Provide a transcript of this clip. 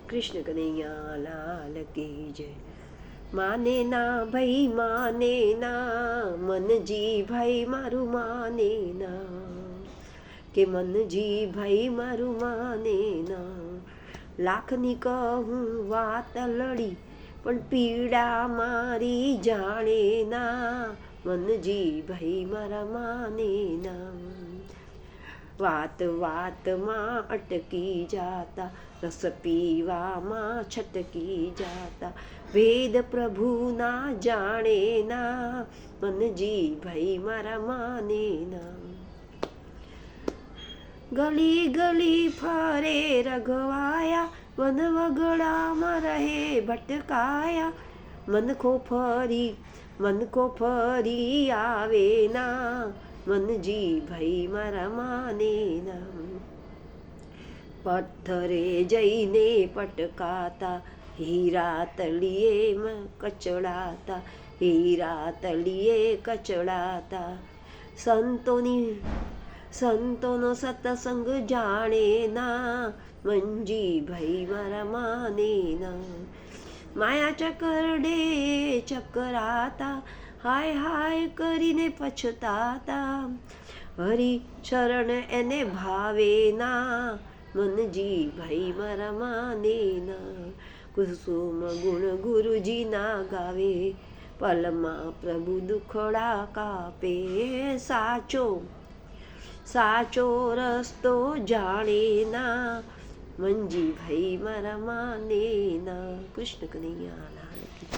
કૃષ્ણ કનૈયા લાલ કી જય. માને ના ભાઈ માને ના, મનજી ભાઈ મારું માને ના, કે મનજી ભાઈ મારું માને ના. લાખની કહું વાત લડી, પણ પીડા મારી જાણે ના, મનજી ભાઈ મારા માને ના. વાત વાતમાં અટકી જાતા, રસ પીવામાં છટકી જાતા, વેદ પ્રભુ ના જાણે ના, મનજી ભાઈ મારા માને ના. ગલી ગલી ફરે રઘવાયા, વન વગડામાં રહે ભટકાયા, મનખો ફરી આવે ના, મનજી ભાઈ મારા માને ના. પથ્થરે જઈને પટકાતા, હીરા તળિયે કચડાતા, હીરા તળિયે કચડાતા. સંતોનો સત્સંગ જાણે ના, મનજી ભાઈ મારા માને ના. માયા ચકરડે ચકરાતા, હાય હાય કરીને પછતાતા, હરિ શરણ એને ભાવે ના, મનજી ભાઈ મારા માને ના. કુસુમ ગુણ ગુરુજી ના ગાવે, પલમાં પ્રભુ દુખડા કાપે. સાચો રસ્તો જાણે ના, મનજી ભાઈ મારા માને ના. કૃષ્ણ કનૈયા લાલ કી.